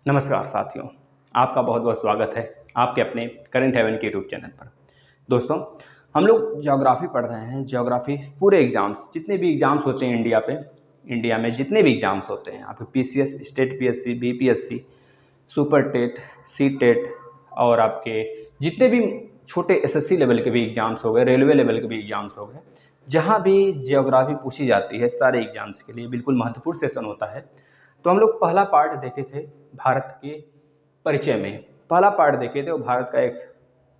नमस्कार साथियों, आपका बहुत बहुत स्वागत है आपके अपने करंट हेवन के यूट्यूब चैनल पर। दोस्तों, हम लोग ज्योग्राफी पढ़ रहे हैं। ज्योग्राफी पूरे एग्जाम्स, जितने भी एग्जाम्स होते हैं इंडिया में जितने भी एग्जाम्स होते हैं, आपके PCS, state PSC, BPSC, super TET, C TET और आपके जितने भी छोटे एसएससी लेवल के भी एग्जाम्स हो गए, रेलवे लेवल के भी एग्जाम्स हो गए, जहाँ भी ज्योग्राफी पूछी जाती है, सारे एग्जाम्स के लिए बिल्कुल महत्वपूर्ण सेशन होता है। तो हम लोग पहला पार्ट देखे थे भारत के परिचय में। पहला पार्ट देखे थे वो भारत का एक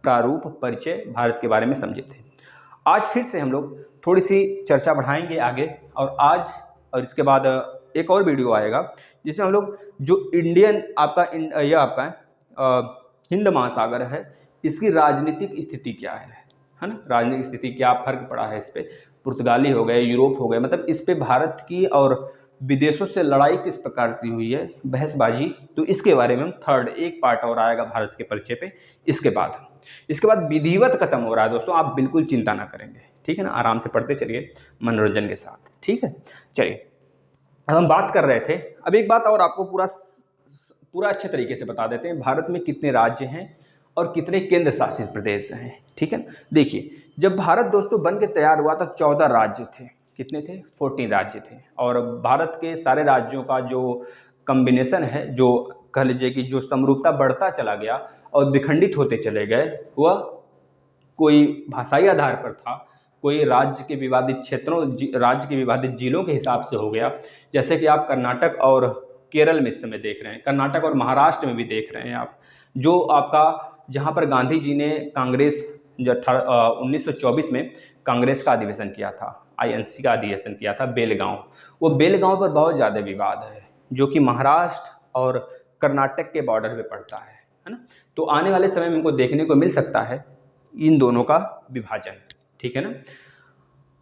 प्रारूप परिचय, भारत के बारे में समझे थे। आज फिर से हम लोग थोड़ी सी चर्चा बढ़ाएंगे आगे, और इसके बाद एक और वीडियो आएगा जिसमें हम लोग जो इंडियन हिंद महासागर है, इसकी राजनीतिक स्थिति क्या है ना, राजनीतिक स्थिति क्या फर्क पड़ा है इस पे। पुर्तगाली हो गए, यूरोप हो गए, मतलब इस पे भारत की और विदेशों से लड़ाई किस प्रकार से हुई है, बहसबाजी। तो इसके बारे में हम थर्ड एक पार्ट और आएगा भारत के परिचय पे। इसके बाद विधिवत खत्म हो रहा है दोस्तों, आप बिल्कुल चिंता ना करेंगे, ठीक है ना। आराम से पढ़ते चलिए मनोरंजन के साथ, ठीक है। चलिए, अब हम बात कर रहे थे, अब एक बात और आपको पूरा अच्छे तरीके से बता देते हैं। भारत में कितने राज्य हैं और कितने केंद्र शासित प्रदेश हैं, ठीक है। देखिए, जब भारत दोस्तों बन के तैयार हुआ था 14 राज्य थे। कितने थे? 14 राज्य थे। और भारत के सारे राज्यों का जो कम्बिनेशन है, जो कह लीजिए कि जो समरूपता बढ़ता चला गया और विखंडित होते चले गए, वह कोई भाषाई आधार पर था, कोई राज्य के विवादित क्षेत्रों, राज्य के विवादित जिलों के हिसाब से हो गया। जैसे कि आप कर्नाटक और केरल में इस समय देख रहे हैं, कर्नाटक और महाराष्ट्र में भी देख रहे हैं आप, जो आपका जहाँ पर गांधी जी ने कांग्रेस 1924 में कांग्रेस का अधिवेशन किया था, आईएनसी का अधिवेशन किया था बेलगांव। वो बेलगांव पर बहुत ज़्यादा विवाद है, जो कि महाराष्ट्र और कर्नाटक के बॉर्डर पे पड़ता है ना। तो आने वाले समय में हमको देखने को मिल सकता है इन दोनों का विभाजन, ठीक है ना।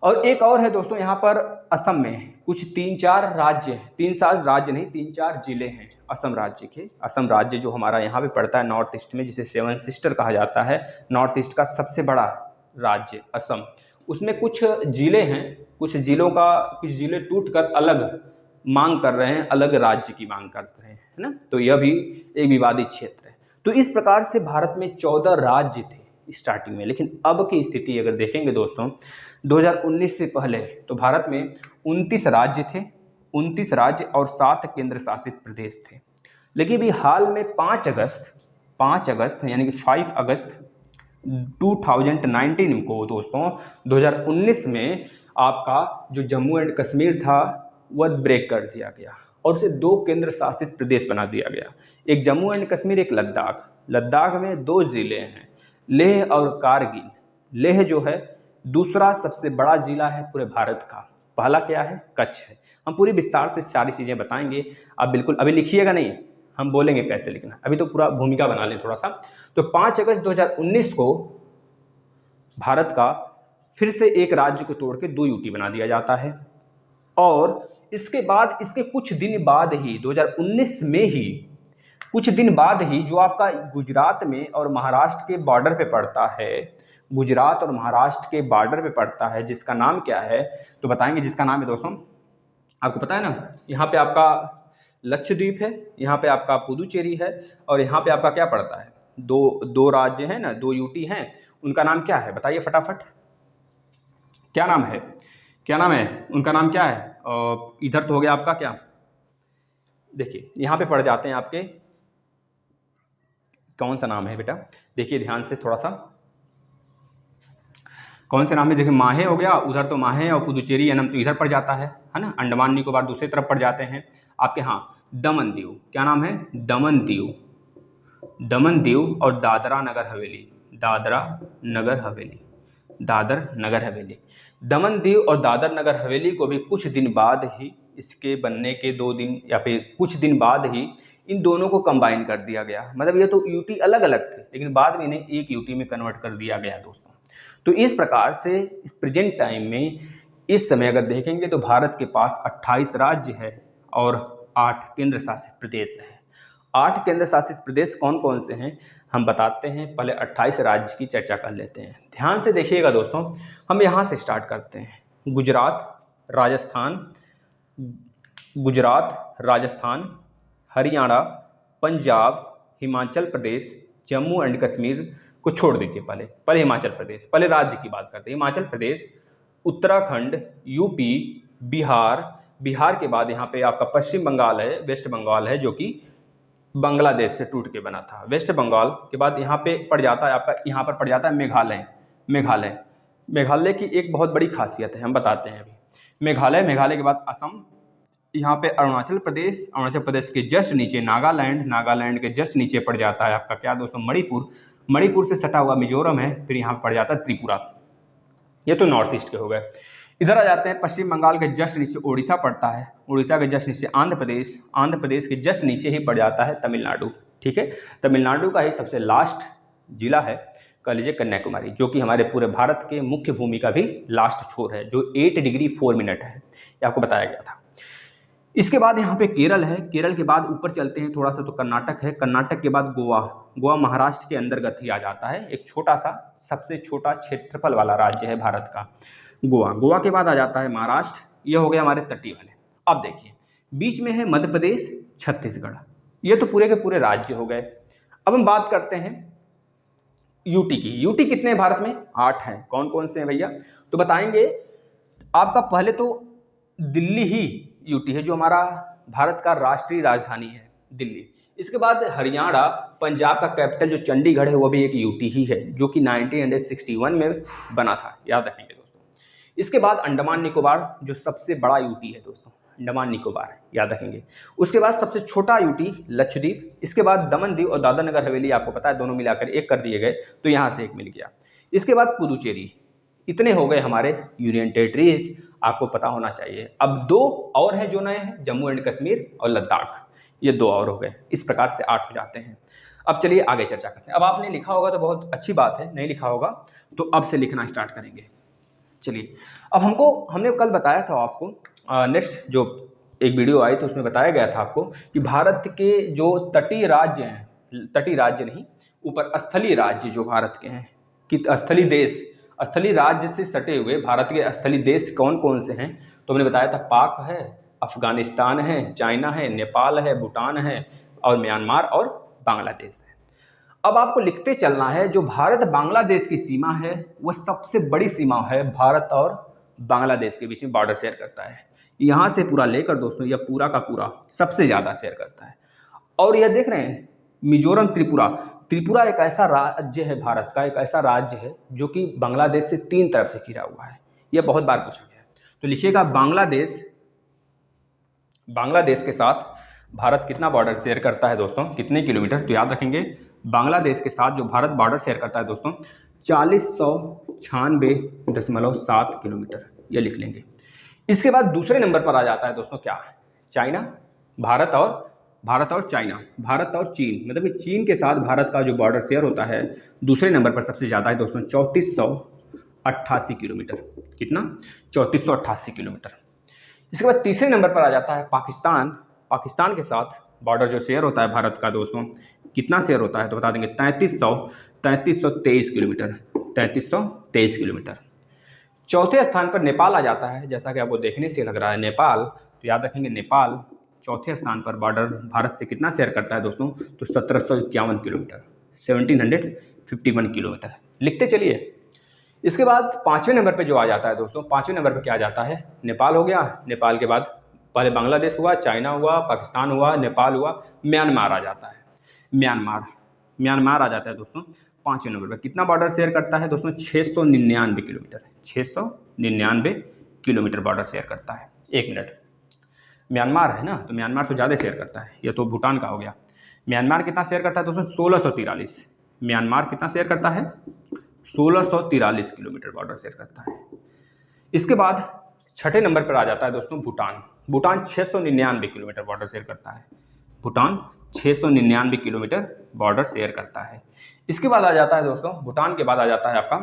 और एक और है दोस्तों, यहाँ पर असम में कुछ 3-4 राज्य हैं, 3-4 राज्य नहीं, 3-4 जिले हैं असम राज्य के। असम राज्य जो हमारा यहाँ पे पड़ता है नॉर्थ ईस्ट में, जिसे 7 सिस्टर कहा जाता है, नॉर्थ ईस्ट का सबसे बड़ा राज्य असम। उसमें कुछ जिले हैं, कुछ जिले टूट कर अलग मांग कर रहे हैं, अलग राज्य की मांग कर रहे हैं, है ना। तो यह भी एक विवादित क्षेत्र है। तो इस प्रकार से भारत में 14 राज्य थे स्टार्टिंग में। लेकिन अब की स्थिति अगर देखेंगे दोस्तों, 2019 से पहले तो भारत में 29 राज्य थे, 29 राज्य और 7 केंद्र शासित प्रदेश थे। लेकिन अभी हाल में 5 अगस्त यानी कि 5 अगस्त 2019 को दोस्तों 2019 में आपका जो जम्मू एंड कश्मीर था वह ब्रेक कर दिया गया और उसे 2 केंद्र शासित प्रदेश बना दिया गया। एक जम्मू एंड कश्मीर, एक लद्दाख। लद्दाख में 2 जिले हैं, लेह और कारगिल। लेह जो है दूसरा सबसे बड़ा जिला है पूरे भारत का, पहला क्या है? कच्छ है। हम पूरी विस्तार से सारी चीज़ें बताएंगे, आप बिल्कुल अभी लिखिएगा नहीं, हम बोलेंगे कैसे लिखना, अभी तो पूरा भूमिका बना लें थोड़ा सा। तो 5 अगस्त 2019 को भारत का फिर से एक राज्य को तोड़ के 2 यूटी बना दिया जाता है। और इसके बाद, इसके कुछ दिन बाद ही 2019 में ही कुछ दिन बाद ही जो आपका गुजरात में और महाराष्ट्र के बॉर्डर पे पड़ता है, गुजरात और महाराष्ट्र के बॉर्डर पे पड़ता है, जिसका नाम क्या है तो बताएंगे। जिसका नाम है दोस्तों, आपको पता है ना, यहाँ पे आपका लक्षद्वीप है, यहाँ पे आपका पुदुचेरी है, और यहाँ पे आपका क्या पड़ता है, दो राज्य हैं ना, 2 यूटी हैं। उनका नाम क्या है बताइए फटाफट, क्या नाम है, क्या नाम है उनका, नाम क्या है? इधर तो हो गया आपका क्या, देखिए यहाँ पे पड़ जाते हैं आपके, कौन सा नाम है बेटा, देखिए ध्यान से थोड़ा सा, कौन से नाम है? देखिए माहे हो गया, उधर तो माहे और पुदुचेरी एनम तो इधर पड़ जाता है ना। अंडमान निकोबार दूसरी तरफ पड़ जाते हैं आपके। हाँ, दमन दीव, क्या नाम है? दमन दीव, दमन दीव और दादरा नगर हवेली, दादरा नगर हवेली, दादर नगर हवेली। दमन दीव और दादर नगर हवेली को भी कुछ दिन बाद ही, इसके बनने के 2 दिन या फिर कुछ दिन बाद ही इन दोनों को कंबाइन कर दिया गया। मतलब ये तो यूटी अलग अलग थे, लेकिन बाद में इन्हें एक यूटी में कन्वर्ट कर दिया गया दोस्तों। तो इस प्रकार से इस प्रेजेंट टाइम में, इस समय अगर देखेंगे तो भारत के पास 28 राज्य है और 8 केंद्र शासित प्रदेश है। 8 केंद्र शासित प्रदेश कौन कौन से हैं हम बताते हैं, पहले 28 राज्य की चर्चा कर लेते हैं। ध्यान से देखिएगा दोस्तों, हम यहाँ से स्टार्ट करते हैं। गुजरात, राजस्थान, हरियाणा, पंजाब, हिमाचल प्रदेश, जम्मू एंड कश्मीर को छोड़ दीजिए, पहले हिमाचल प्रदेश, पहले राज्य की बात करते हैं। हिमाचल प्रदेश, उत्तराखंड, यूपी, बिहार के बाद यहाँ पे आपका पश्चिम बंगाल है, वेस्ट बंगाल है, जो कि बांग्लादेश से टूट के बना था। वेस्ट बंगाल के बाद यहाँ पे पड़ जाता है आपका, यहाँ पर पड़ जाता है मेघालय की एक बहुत बड़ी खासियत है, हम बताते हैं अभी। मेघालय के बाद असम, यहाँ पे अरुणाचल प्रदेश के जस्ट नीचे नागालैंड के जस्ट नीचे पड़ जाता है आपका क्या दोस्तों, मणिपुर से सटा हुआ मिजोरम है, फिर यहाँ पड़ जाता है त्रिपुरा। ये तो नॉर्थ ईस्ट के हो गए। इधर आ जाते हैं, पश्चिम बंगाल के जस्ट नीचे उड़ीसा पड़ता है, उड़ीसा के जस्ट नीचे आंध्र प्रदेश के जस्ट नीचे ही पड़ जाता है तमिलनाडु। ठीक है, तमिलनाडु का ही सबसे लास्ट जिला है, कह लीजिए कन्याकुमारी, जो कि हमारे पूरे भारत के मुख्य भूमि का भी लास्ट छोर है, जो 8 डिग्री 4 मिनट है, ये आपको बताया गया था। इसके बाद यहाँ पे केरल है, केरल के बाद ऊपर चलते हैं थोड़ा सा तो कर्नाटक है, कर्नाटक के बाद गोवा महाराष्ट्र के अंतर्गत ही आ जाता है, एक छोटा सा सबसे छोटा क्षेत्रफल वाला राज्य है भारत का गोवा के बाद आ जाता है महाराष्ट्र, ये हो गए हमारे तटीय वाले। अब देखिए बीच में है मध्य प्रदेश, छत्तीसगढ़, ये तो पूरे के पूरे राज्य हो गए। अब हम बात करते हैं यूटी की। यूटी कितने हैं भारत में? 8 हैं। कौन कौन से हैं भैया? तो बताएंगे आपका, पहले तो दिल्ली ही यूटी है, जो हमारा भारत का राष्ट्रीय राजधानी है दिल्ली। इसके बाद हरियाणा, पंजाब का कैपिटल जो चंडीगढ़ है वो भी एक यूटी ही है, जो कि 1961 में बना था, याद रखेंगे दोस्तों। इसके बाद अंडमान निकोबार, जो सबसे बड़ा यूटी है दोस्तों, अंडमान निकोबार, याद रखेंगे। उसके बाद सबसे छोटा यूटी लक्षद्वीप। इसके बाद दमन दीव और दादरा नगर हवेली, आपको पता है दोनों मिलाकर एक कर दिए गए, तो यहाँ से एक मिल गया। इसके बाद पुदुचेरी। इतने हो गए हमारे यूनियन टेरिटरीज, आपको पता होना चाहिए। अब 2 और हैं जो नए हैं, जम्मू एंड कश्मीर और लद्दाख, ये 2 और हो गए। इस प्रकार से 8 हो जाते हैं। अब चलिए आगे चर्चा करते हैं। अब आपने लिखा होगा तो बहुत अच्छी बात है, नहीं लिखा होगा तो अब से लिखना स्टार्ट करेंगे। चलिए, अब हमने कल बताया था आपको, नेक्स्ट जो एक वीडियो आई तो उसमें बताया गया था आपको कि भारत के जो तटीय राज्य हैं, तटीय राज्य नहीं, ऊपर स्थलीय राज्य जो भारत के हैं, कि स्थलीय राज्य से सटे हुए भारत के स्थलीय देश कौन कौन से हैं, तो हमने बताया था पाक है, अफगानिस्तान है, चाइना है, नेपाल है, भूटान है और म्यांमार और बांग्लादेश है। अब आपको लिखते चलना है, जो भारत बांग्लादेश की सीमा है वह सबसे बड़ी सीमा है, भारत और बांग्लादेश के बीच में बॉर्डर शेयर करता है। यहाँ से पूरा लेकर दोस्तों, यह पूरा का पूरा सबसे ज़्यादा शेयर करता है। और यह देख रहे हैं मिजोरम, त्रिपुरा एक ऐसा राज्य है भारत का, एक ऐसा राज्य है जो कि बांग्लादेश से 3 तरफ से घिरा हुआ है। यह बहुत बार पूछा गया है, तो लिखिएगा बांग्लादेश के साथ भारत कितना बॉर्डर शेयर करता है दोस्तों, कितने किलोमीटर, तो याद रखेंगे बांग्लादेश के साथ जो भारत बॉर्डर शेयर करता है दोस्तों 4096.7 किलोमीटर, ये लिख लेंगे। इसके बाद दूसरे नंबर पर आ जाता है दोस्तों क्या, चाइना। भारत और चाइना, भारत और चीन, मतलब कि चीन के साथ भारत का जो बॉर्डर शेयर होता है दूसरे नंबर पर सबसे ज़्यादा है दोस्तों 3488 किलोमीटर। कितना? 3488 किलोमीटर। इसके बाद तीसरे नंबर पर आ जाता है पाकिस्तान के साथ बॉर्डर जो शेयर होता है भारत का दोस्तों, कितना शेयर होता है तो बता देंगे 3323 किलोमीटर, 3323 किलोमीटर। चौथे स्थान पर नेपाल आ जाता है, जैसा कि आपको देखने से लग रहा है नेपाल, तो याद रखेंगे नेपाल चौथे स्थान पर बॉर्डर भारत से कितना शेयर करता है दोस्तों, तो 1751 किलोमीटर, 1751 किलोमीटर। लिखते चलिए। इसके बाद 5वें नंबर पे जो आ जाता है दोस्तों, 5वें नंबर पे क्या आ जाता है, नेपाल हो गया। नेपाल के बाद पहले बांग्लादेश हुआ, चाइना हुआ, पाकिस्तान हुआ, नेपाल हुआ, म्यांमार आ जाता है। म्यांमार आ जाता है दोस्तों 5वें नंबर पर। कितना बॉर्डर शेयर करता है दोस्तों, 699 किलोमीटर, 699 किलोमीटर बॉर्डर शेयर करता है। 1 मिनट, म्यांमार है ना, तो म्यांमार तो ज़्यादा शेयर करता है, ये तो भूटान का हो गया। म्यांमार कितना शेयर करता है दोस्तों, 1643। म्यांमार कितना शेयर करता है, 1643 किलोमीटर बॉर्डर शेयर करता है। इसके बाद 6ठे नंबर पर आ जाता है दोस्तों भूटान 699 किलोमीटर बॉर्डर शेयर करता है। भूटान 699 किलोमीटर बॉर्डर शेयर करता है। इसके बाद आ जाता है दोस्तों, भूटान के बाद आ जाता है आपका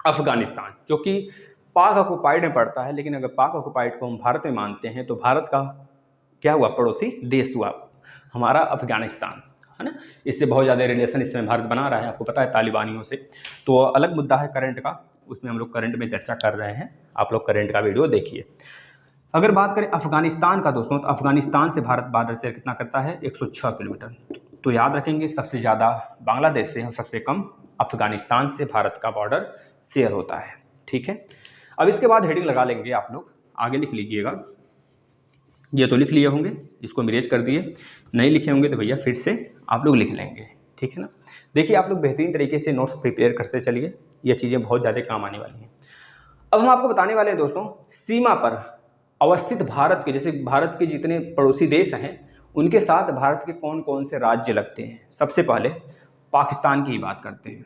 अफगानिस्तान, जो कि पाक ऑक्युपाइड में पड़ता है। लेकिन अगर पाक ऑक्युपाइड को हम भारत में मानते हैं तो भारत का क्या हुआ, पड़ोसी देश हुआ हमारा अफगानिस्तान, है ना। इससे बहुत ज़्यादा रिलेशन इसमें भारत बना रहा है, आपको पता है तालिबानियों से। तो अलग मुद्दा है करंट का, उसमें हम लोग करंट में चर्चा कर रहे हैं, आप लोग करंट का वीडियो देखिए। अगर बात करें अफगानिस्तान का दोस्तों, तो अफगानिस्तान से भारत बॉर्डर शेयर कितना करता है, 106 किलोमीटर। तो याद रखेंगे सबसे ज़्यादा बांग्लादेश से और सबसे कम अफगानिस्तान से भारत का बॉर्डर शेयर होता है। ठीक है, अब इसके बाद हेडिंग लगा लेंगे, आप लोग आगे लिख लीजिएगा। ये तो लिख लिए होंगे, इसको इरेज कर दिए, नहीं लिखे होंगे तो भैया फिर से आप लोग लिख लेंगे। ठीक है ना, देखिए आप लोग बेहतरीन तरीके से नोट्स प्रिपेयर करते चलिए, ये चीज़ें बहुत ज़्यादा काम आने वाली हैं। अब हम आपको बताने वाले हैं दोस्तों, सीमा पर अवस्थित भारत के, जैसे भारत के जितने पड़ोसी देश हैं उनके साथ भारत के कौन कौन से राज्य लगते हैं। सबसे पहले पाकिस्तान की ही बात करते हैं।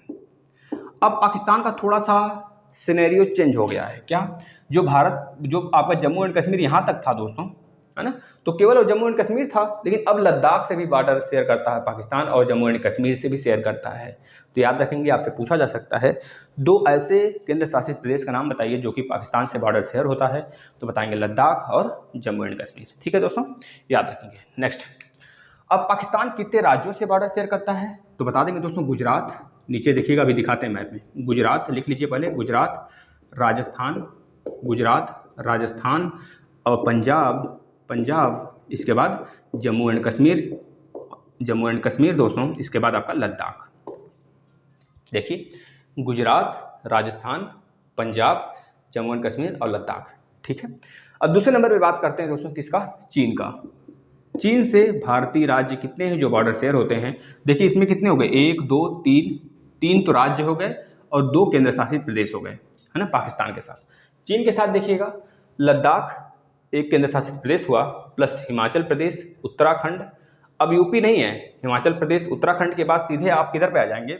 अब पाकिस्तान का थोड़ा सा सिनेरियो चेंज हो गया है। क्या, जो आपका जम्मू एंड कश्मीर यहाँ तक था दोस्तों, है ना, तो केवल जम्मू एंड कश्मीर था, लेकिन अब लद्दाख से भी बॉर्डर शेयर करता है पाकिस्तान और जम्मू एंड कश्मीर से भी शेयर करता है। तो याद रखेंगे, आपसे पूछा जा सकता है 2 ऐसे केंद्र शासित प्रदेश का नाम बताइए जो कि पाकिस्तान से बॉर्डर शेयर होता है, तो बताएंगे लद्दाख और जम्मू एंड कश्मीर। ठीक है दोस्तों, याद रखेंगे। नेक्स्ट, अब पाकिस्तान कितने राज्यों से बॉर्डर शेयर करता है, तो बता देंगे दोस्तों गुजरात, नीचे देखिएगा अभी दिखाते हैं मैप में, गुजरात लिख लीजिए पहले, गुजरात, राजस्थान और पंजाब, इसके बाद जम्मू एंड कश्मीर दोस्तों, इसके बाद आपका लद्दाख। देखिए गुजरात, राजस्थान, पंजाब, जम्मू एंड कश्मीर और लद्दाख। ठीक है, अब दूसरे नंबर पे बात करते हैं दोस्तों किसका, चीन का। चीन से भारतीय राज्य कितने हैं जो बॉर्डर शेयर होते हैं। देखिए इसमें कितने हो गए, 1 2 3 तो राज्य हो गए और 2 केंद्र शासित प्रदेश हो गए, है ना, पाकिस्तान के साथ। चीन के साथ देखिएगा लद्दाख एक केंद्र शासित प्रदेश हुआ, प्लस हिमाचल प्रदेश, उत्तराखंड। अब यूपी नहीं है, हिमाचल प्रदेश उत्तराखंड के बाद सीधे आप किधर पे आ जाएंगे,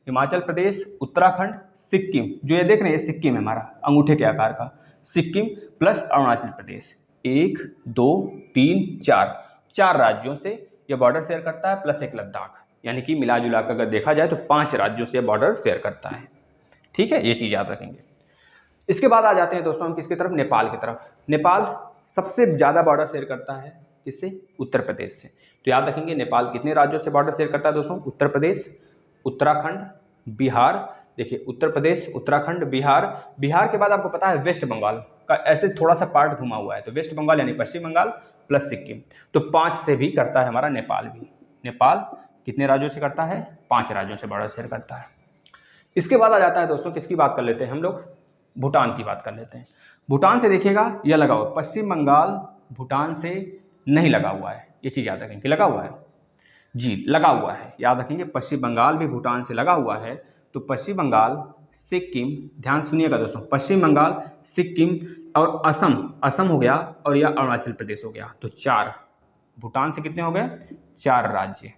हिमाचल प्रदेश, उत्तराखंड, सिक्किम, जो ये देख रहे हैं सिक्किम है हमारा अंगूठे के आकार का, सिक्किम प्लस अरुणाचल प्रदेश। 1 2 3 4 राज्यों से यह बॉर्डर शेयर करता है, प्लस एक लद्दाख, यानी कि मिला जुला कर अगर देखा जाए तो 5 राज्यों से बॉर्डर शेयर करता है। ठीक है, ये चीज़ याद रखेंगे। इसके बाद आ जाते हैं दोस्तों हम किसकी तरफ, नेपाल की तरफ। नेपाल सबसे ज़्यादा बॉर्डर शेयर करता है किससे, उत्तर प्रदेश से। तो याद रखेंगे नेपाल कितने राज्यों से बॉर्डर शेयर करता है दोस्तों, उत्तर प्रदेश, उत्तराखंड, बिहार। देखिए उत्तर प्रदेश, उत्तराखंड, बिहार के बाद आपको पता है वेस्ट बंगाल का ऐसे थोड़ा सा पार्ट घुमा हुआ है, तो वेस्ट बंगाल यानी पश्चिम बंगाल प्लस सिक्किम, तो 5 से भी करता है हमारा नेपाल भी। नेपाल कितने राज्यों से करता है, 5 राज्यों से बॉर्डर शेयर करता है। इसके बाद आ जाता है दोस्तों किसकी बात कर लेते हैं हम लोग, भूटान की बात कर लेते हैं। भूटान से देखिएगा यह लगा हुआ, पश्चिम बंगाल भूटान से नहीं लगा हुआ है, ये चीज़ याद रखेंगे, लगा हुआ है जी, लगा हुआ है, याद रखेंगे। पश्चिम बंगाल भी भूटान से लगा हुआ है, तो पश्चिम बंगाल, सिक्किम, ध्यान सुनिएगा दोस्तों, पश्चिम बंगाल, सिक्किम और असम हो गया, और यह अरुणाचल प्रदेश हो गया। तो 4, भूटान से कितने हो गए, 4 राज्य,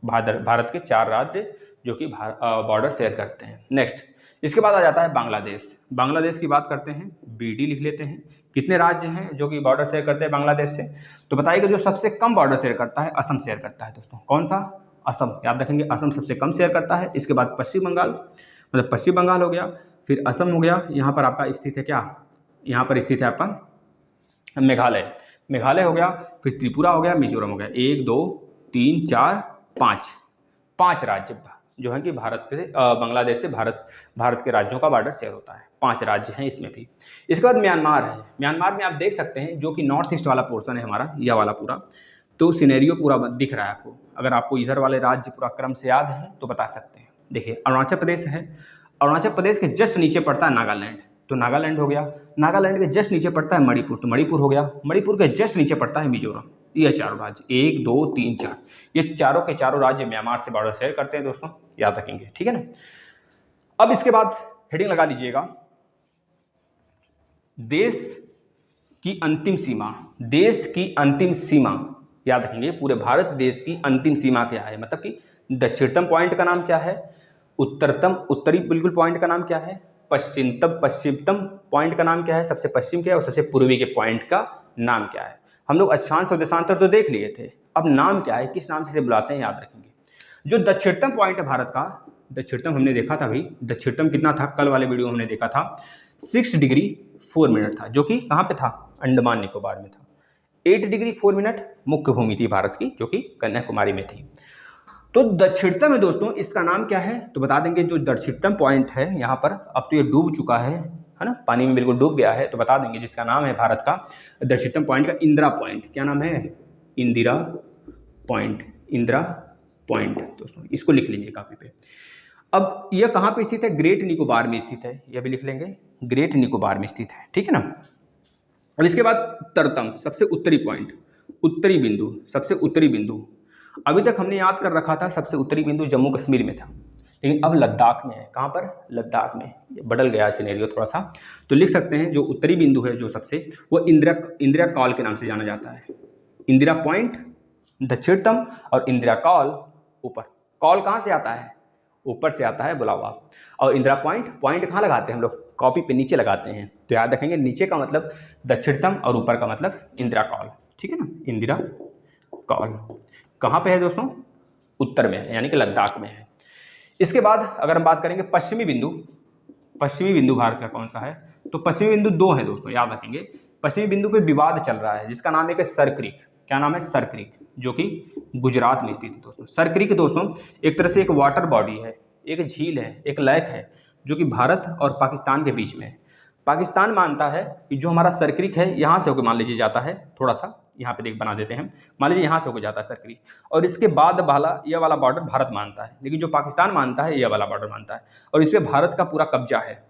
भारत के 4 राज्य जो कि बॉर्डर शेयर करते हैं। नेक्स्ट, इसके बाद आ जाता है बांग्लादेश की बात करते हैं, BD लिख लेते हैं। कितने राज्य हैं जो कि बॉर्डर शेयर करते हैं बांग्लादेश से, तो बताइएगा जो सबसे कम बॉर्डर शेयर करता है, असम शेयर करता है दोस्तों। कौन सा, असम, याद रखेंगे असम सबसे कम शेयर करता है। इसके बाद पश्चिम बंगाल, मतलब पश्चिम बंगाल हो गया, फिर असम हो गया, यहाँ पर आपका स्थित है क्या, यहाँ पर स्थित है आपका मेघालय हो गया, फिर त्रिपुरा हो गया, मिजोरम हो गया। 1 2 3 4 5 राज्य जो है कि बांग्लादेश से भारत के राज्यों का बॉर्डर शेयर होता है। 5 राज्य हैं इसमें भी। इसके बाद म्यांमार है। म्यांमार में आप देख सकते हैं जो कि नॉर्थ ईस्ट वाला पोर्शन है हमारा, यह वाला पूरा, तो सिनेरियो पूरा दिख रहा है आपको। अगर आपको इधर वाले राज्य पूरा क्रम से याद है तो बता सकते हैं। देखिए अरुणाचल प्रदेश है, अरुणाचल प्रदेश के जस्ट नीचे पड़ता है नागालैंड, तो नागालैंड हो गया। नागालैंड के जस्ट नीचे पड़ता है मणिपुर, तो मणिपुर हो गया। मणिपुर के जस्ट नीचे पड़ता है मिजोरम। ये 4 राज्य, 1 2 3 4, ये चारों के चारों राज्य म्यांमार से बॉर्डर शेयर करते हैं दोस्तों, याद रखेंगे, ठीक है ना। अब इसके बाद हेडिंग लगा लीजिएगा, देश की अंतिम सीमा। देश की अंतिम सीमा याद रखेंगे, पूरे भारत देश की अंतिम सीमा क्या है, मतलब कि दक्षिणतम पॉइंट का नाम क्या है, उत्तरी बिल्कुल पॉइंट का नाम क्या है, पश्चिमतम पॉइंट का नाम क्या है, सबसे पश्चिम क्या है, और सबसे पूर्वी के पॉइंट का नाम क्या है। हम लोग अक्षांश और देशांतर तो देख लिए थे, अब नाम क्या है, किस नाम से बुलाते हैं, याद रखेंगे। जो दक्षिणतम पॉइंट है भारत का, दक्षिणतम हमने देखा था भाई, दक्षिणतम कितना था, कल वाले वीडियो हमने देखा था 6 डिग्री 4 मिनट था, जो कि कहाँ पे था, अंडमान निकोबार में था। 8 डिग्री 4 मिनट मुख्य भूमि थी भारत की, जो कि कन्याकुमारी में थी। तो दक्षिणतम है दोस्तों, इसका नाम क्या है, तो बता देंगे जो दक्षिणतम पॉइंट है यहाँ पर, अब तो ये डूब चुका है है ना, पानी में बिल्कुल डूब गया है, तो बता देंगे जिसका नाम है भारत का दक्षिणतम पॉइंट का इंदिरा पॉइंट। क्या नाम है? इंदिरा पॉइंट, इंदिरा पॉइंट दोस्तों, इसको लिख लीजिए कापी पे। अब यह कहाँ पे स्थित है? ग्रेट निकोबार में स्थित है, यह भी लिख लेंगे, ग्रेट निकोबार में स्थित है, ठीक है ना। अब इसके बाद तरतम, सबसे उत्तरी पॉइंट, उत्तरी बिंदु, सबसे उत्तरी बिंदु। अभी तक हमने याद कर रखा था सबसे उत्तरी बिंदु जम्मू कश्मीर में था, लेकिन अब लद्दाख में है। कहाँ पर? लद्दाख में। बदल गया सिनेरियो थोड़ा सा, तो लिख सकते हैं जो उत्तरी बिंदु है जो सबसे, वो इंदिरा कॉल के नाम से जाना जाता है। इंदिरा पॉइंट दक्षिणतम और इंदिरा कॉल ऊपर। कॉल कहाँ से आता है? ऊपर से आता है, बुलावा। और इंदिरा पॉइंट, पॉइंट कहाँ लगाते हैं हम लोग? कॉपी पे नीचे लगाते हैं, तो याद रखेंगे नीचे का मतलब दक्षिणतम और ऊपर का मतलब इंदिरा कॉल, ठीक है ना। इंदिरा कॉल कहाँ पे है दोस्तों? उत्तर में है, यानी कि लद्दाख में है। इसके बाद अगर हम बात करेंगे पश्चिमी बिंदु, पश्चिमी बिंदु भारत का कौन सा है? तो पश्चिमी बिंदु दो है दोस्तों, याद रखेंगे। पश्चिमी बिंदु पे विवाद चल रहा है जिसका नाम है सर क्रीक। क्या नाम है? सर क्रीक, जो कि गुजरात में स्थित है दोस्तों। सर क्रीक दोस्तों एक तरह से एक वाटर बॉडी है, एक झील है, एक लेक है, जो कि भारत और पाकिस्तान के बीच में है। पाकिस्तान मानता है कि जो हमारा सर क्रीक है यहाँ से होकर मान लीजिए जाता है, थोड़ा सा यहाँ पे देख बना देते हैं, मान लीजिए यहाँ से होकर जाता है सर क्रीक, और इसके बाद वाला यह वाला बॉर्डर भारत मानता है, लेकिन जो पाकिस्तान मानता है यह वाला बॉर्डर मानता है, और इस पर भारत का पूरा कब्जा है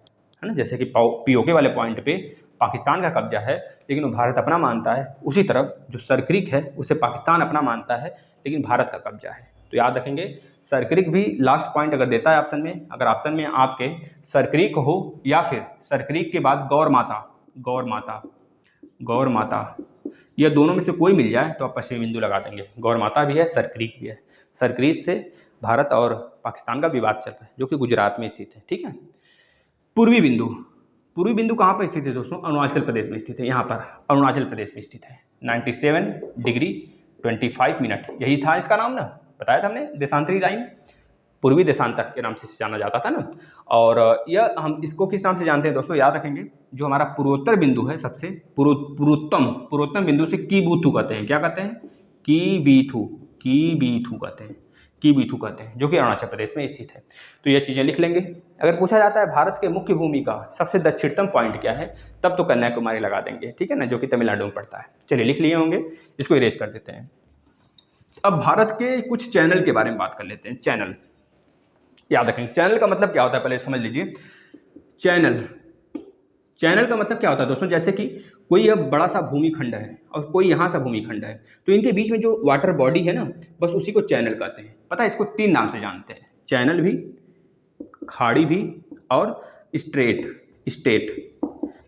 ना। जैसे कि पीओके वाले पॉइंट पे पाकिस्तान का कब्जा है, लेकिन वो भारत अपना मानता है। उसी तरह जो सर क्रीक है उसे पाकिस्तान अपना मानता है, लेकिन भारत का कब्जा है। तो याद रखेंगे सर क्रीक भी लास्ट पॉइंट अगर देता है ऑप्शन में, अगर ऑप्शन में आपके सर क्रीक हो या फिर सर क्रीक के बाद गौर माता, गौर माता, गौर माता, यह दोनों में से कोई मिल जाए तो आप पश्चिमी बिंदु लगा देंगे। गौर माता भी है, सर क्रीक भी है। सर क्रीक से भारत और पाकिस्तान का विवाद चल रहा है, जो कि गुजरात में स्थित है, ठीक है। पूर्वी बिंदु, पूर्वी बिंदु कहाँ पर स्थित है दोस्तों? अरुणाचल प्रदेश में स्थित है। यहाँ पर अरुणाचल प्रदेश में स्थित है। 97 डिग्री 25 मिनट, यही था इसका नाम ना, बताया था हमने, देशांतरी लाइन, पूर्वी देशांतर के नाम से जाना जाता था ना। और यह हम इसको किस नाम से जानते हैं दोस्तों? याद रखेंगे जो हमारा पूर्वोत्तर बिंदु है, सबसे पूर्वोत्तम बिंदु से कीबीथू कहते हैं। क्या कहते हैं? कीबीथू, कीबीथू कहते हैं, कीबीथू कहते हैं, जो कि अरुणाचल प्रदेश में स्थित है। तो ये चीज़ें लिख लेंगे। अगर पूछा जाता है भारत के मुख्य भूमि का सबसे दक्षिणतम पॉइंट क्या है, तब तो कन्याकुमारी लगा देंगे, ठीक है ना, जो कि तमिलनाडु में पड़ता है। चलिए लिख लिए होंगे, इसको इरेज कर देते हैं। अब भारत के कुछ चैनल के बारे में बात कर लेते हैं। चैनल याद रखेंगे, चैनल का मतलब क्या होता है पहले समझ लीजिए। चैनल, चैनल का मतलब क्या होता है दोस्तों? जैसे कि कोई अब बड़ा सा भूमिखंड है और कोई यहाँ सा भूमिखंड है, तो इनके बीच में जो वाटर बॉडी है ना, बस उसी को चैनल कहते हैं। पता है, इसको 3 नाम से जानते हैं, चैनल भी, खाड़ी भी और स्टेट,